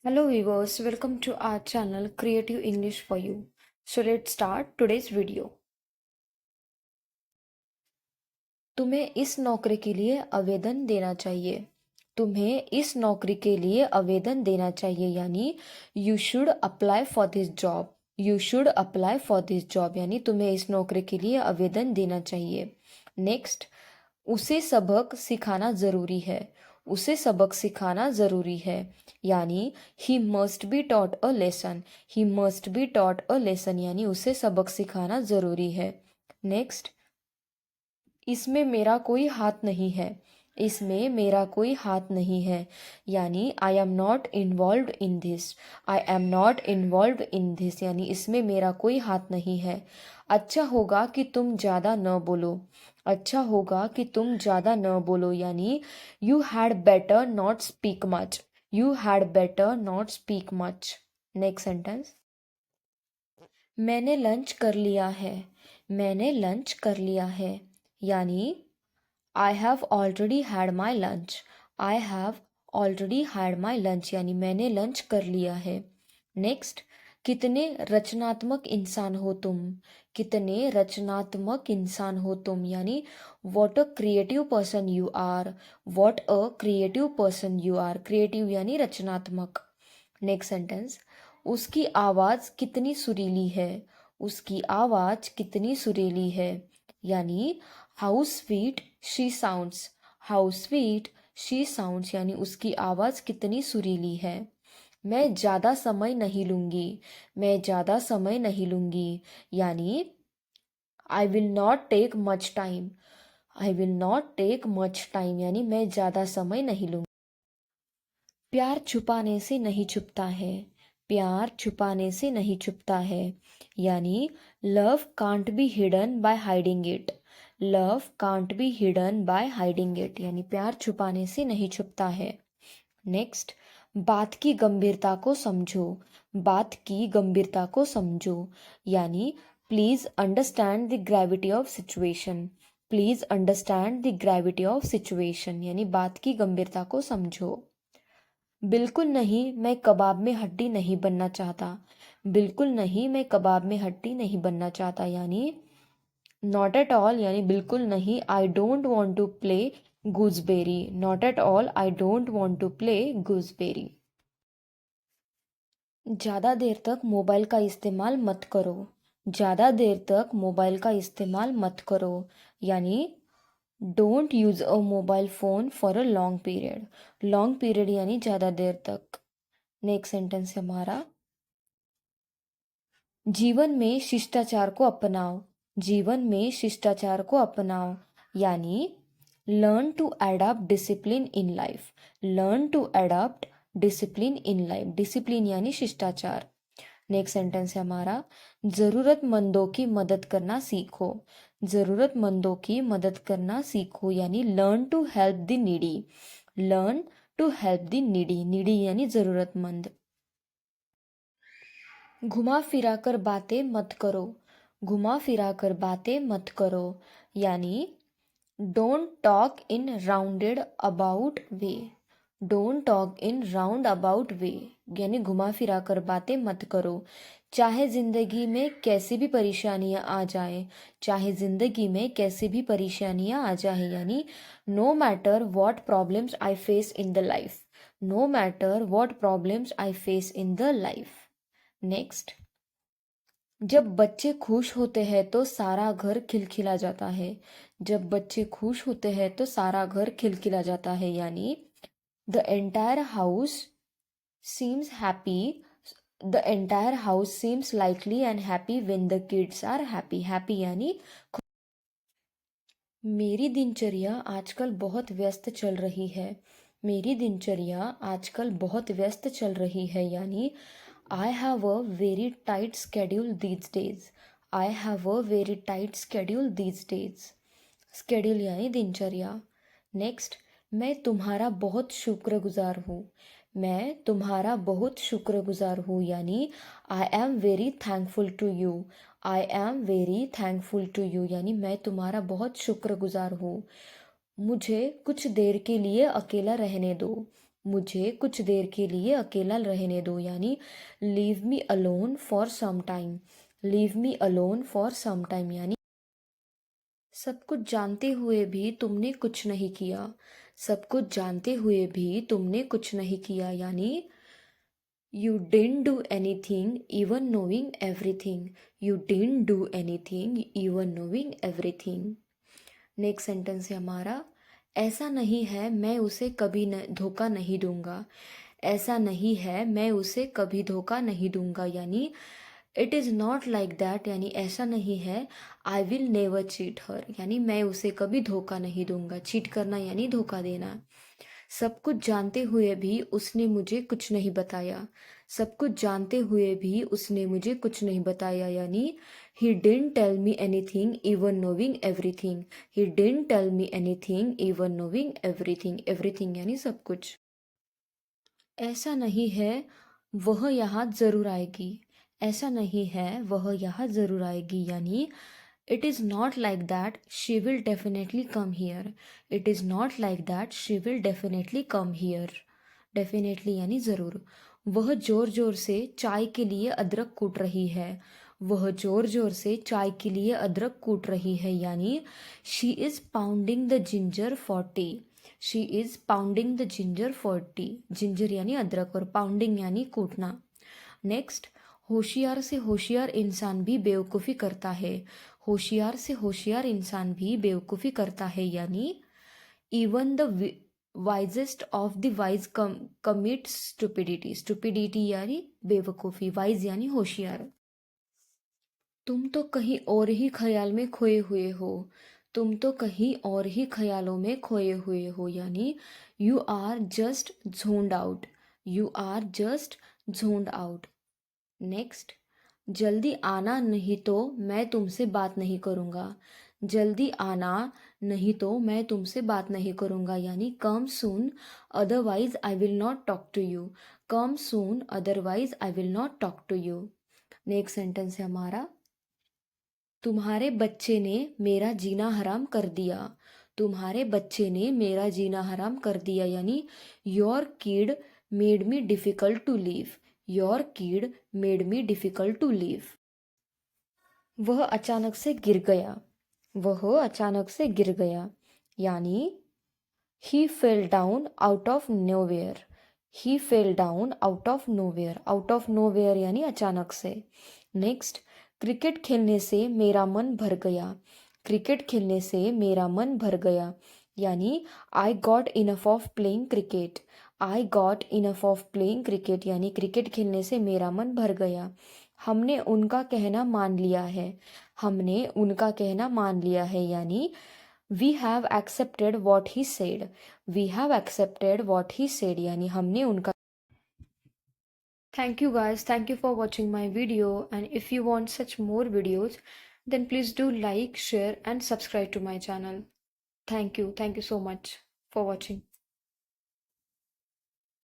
Hello viewers, welcome to our channel Creative English for You. So let's start today's video. तुम्हें इस नौकरी के लिए आवेदन देना चाहिए। तुम्हें इस नौकरी के लिए आवेदन देना चाहिए यानी you should apply for this job. You should apply for this job यानी तुम्हें इस नौकरी के लिए आवेदन देना चाहिए। नेक्स्ट, उसे सबक सिखाना ज़रूरी है। उसे सबक सिखाना ज़रूरी है यानी he must be taught a lesson. He must be taught a lesson यानी उसे सबक सिखाना ज़रूरी है। नेक्स्ट, इसमें मेरा कोई हाथ नहीं है। इसमें मेरा कोई हाथ नहीं है यानी I am not involve in this. I am not involve in this यानी इसमें मेरा कोई हाथ नहीं है। अच्छा होगा कि तुम ज़्यादा न बोलो। अच्छा होगा कि तुम ज़्यादा न बोलो यानी you had better not speak much. You had better not speak much. Next sentence, मैंने लंच कर लिया है। मैंने लंच कर लिया है यानी I have already had my lunch. I have already had my lunch यानी मैंने लंच कर लिया है। नेक्स्ट, कितने रचनात्मक इंसान हो तुम। कितने रचनात्मक इंसान हो तुम यानी what a creative person you are. What a creative person you are. Creative यानी रचनात्मक। नेक्स्ट सेंटेंस, उसकी आवाज़ कितनी सुरीली है। उसकी आवाज़ कितनी सुरीली है यानी how sweet she sounds. How sweet she sounds यानी उसकी आवाज़ कितनी सुरीली है। मैं ज़्यादा समय नहीं लूँगी। मैं ज़्यादा समय नहीं लूँगी यानी I will not take much time. I will not take much time यानी मैं ज़्यादा समय नहीं लूँगी। प्यार छुपाने से नहीं छुपता है। प्यार छुपाने से नहीं छुपता है यानी love can't be hidden bye hiding it. Love can't be hidden bye hiding it यानी प्यार छुपाने से नहीं छुपता है। नेक्स्ट, बात की गंभीरता को समझो। बात की गंभीरता को समझो यानी please understand the gravity of situation. Please understand the gravity of situation यानी बात की गंभीरता को समझो। बिल्कुल नहीं, मैं कबाब में हड्डी नहीं बनना चाहता। बिल्कुल नहीं, मैं कबाब में हड्डी नहीं बनना चाहता यानी नॉट एट ऑल यानी बिल्कुल नहीं। I don't want to play gooseberry. Not at all I don't want to play gooseberry. ज़्यादा देर तक मोबाइल का इस्तेमाल मत करो। ज़्यादा देर तक मोबाइल का इस्तेमाल मत करो यानी don't use a mobile phone for a long period. Long period यानी ज़्यादा देर तक। नेक्स्ट सेंटेंस है हमारा, जीवन में शिष्टाचार को अपनाओ। जीवन में शिष्टाचार को अपनाओ यानी learn to adopt discipline in life. Learn to adopt discipline in life. Discipline यानी शिष्टाचार। नेक्स्ट सेंटेंस है हमारा, ज़रूरतमंदों की मदद करना सीखो। ज़रूरतमंदों की मदद करना सीखो यानी learn to help the needy. Learn to help the needy. Needy यानी ज़रूरतमंद। घुमा फिरा कर बातें मत करो। घुमा फिरा कर बातें मत करो यानी don't talk in rounded about way. Don't talk in roundabout way यानी घुमा फिरा कर बातें मत करो। चाहे ज़िंदगी में कैसी भी परेशानियां आ जाए। चाहे ज़िंदगी में कैसी भी परेशानियां आ जाए यानी no matter what problems I face in the life. No matter what problems I face in the life. Next, जब बच्चे खुश होते हैं तो सारा घर खिलखिला जाता है। जब बच्चे खुश होते हैं तो सारा घर खिलखिला जाता है यानी the entire house seems happy. The entire house seems likely and happy when the kids are happy. Happy यानी मेरी दिनचर्या आजकल बहुत व्यस्त चल रही है। मेरी दिनचर्या आजकल बहुत व्यस्त चल रही है यानी I have a very tight schedule these days. I have a very tight schedule these days. Schedule यानी दिनचर्या। नेक्स्ट, मैं तुम्हारा बहुत शुक्रगुजार हूँ। मैं तुम्हारा बहुत शुक्रगुजार हूँ यानी I am very thankful to you. I am very thankful to you यानी मैं तुम्हारा बहुत शुक्रगुजार हूँ। मुझे कुछ देर के लिए अकेला रहने दो। मुझे कुछ देर के लिए अकेला रहने दो यानी leave me alone for some time. Leave me alone for some time यानी सब कुछ जानते हुए भी तुमने कुछ नहीं किया। सब कुछ जानते हुए भी तुमने कुछ नहीं किया यानी You didn't do anything even knowing everything. You didn't do anything even knowing everything. Next sentence है हमारा, ऐसा नहीं है मैं उसे कभी धोखा नहीं दूंगा। ऐसा नहीं है मैं उसे कभी धोखा नहीं दूंगा यानी it is not like that यानी ऐसा नहीं है। आई विल नेवर चीट हर यानी मैं उसे कभी धोखा नहीं दूंगा। चीट करना यानी धोखा देना। सब कुछ जानते हुए भी उसने मुझे कुछ नहीं बताया। सब कुछ जानते हुए भी उसने मुझे कुछ नहीं बताया यानी he didn't tell me anything even knowing everything. He didn't tell me anything even knowing everything. Everything यानी सब कुछ। ऐसा नहीं है वह यहाँ ज़रूर आएगी। ऐसा नहीं है वह यहाँ ज़रूर आएगी यानी it is not like that she will definitely come here. It is not like that she will definitely come here. Definitely यानी ज़रूर। वह ज़ोर ज़ोर से चाय के लिए अदरक कूट रही है। वह ज़ोर ज़ोर से चाय के लिए अदरक कूट रही है यानी she is pounding the ginger for T. She is pounding the ginger for T. Ginger यानी अदरक और पाउंडिंग यानी कूटना। नेक्स्ट, होशियार से होशियार इंसान भी बेवकूफ़ी करता है। होशियार से होशियार इंसान भी बेवकूफ़ी करता है यानी even the wisest of the wise commit stupidity. Stupidity यानी बेवकूफ़ी, वाइज यानी होशियार। तुम तो कहीं और ही ख्याल में खोए हुए हो। तुम तो कहीं और ही ख्यालों में खोए हुए हो यानी you are just zoned out. You are just zoned out. Next, जल्दी आना नहीं तो मैं तुमसे बात नहीं करूँगा। जल्दी आना नहीं तो मैं तुमसे बात नहीं करूँगा यानी come soon otherwise I will not talk to you. Come soon otherwise I will not talk to you. Next sentence है हमारा, तुम्हारे बच्चे ने मेरा जीना हराम कर दिया। तुम्हारे बच्चे ने मेरा जीना हराम कर दिया यानी your kid made me difficult to leave. Your kid made me difficult to leave. वह अचानक से गिर गया। वह अचानक से गिर गया यानी he fell down out of nowhere. He fell down out of nowhere. Out of nowhere यानी अचानक से। नेक्स्ट, क्रिकेट खेलने से मेरा मन भर गया। क्रिकेट खेलने से मेरा मन भर गया यानी I got enough of playing cricket. I got enough of playing cricket यानी क्रिकेट खेलने से मेरा मन भर गया। हमने उनका कहना मान लिया है। हमने उनका कहना मान लिया है यानी we have accepted what he said. We have accepted what he said यानी हमने उनका। Thank you guys. Thank you for watching my video. And if you want such more videos, then please do like, share, and subscribe to my channel. Thank you. Thank you so much for watching.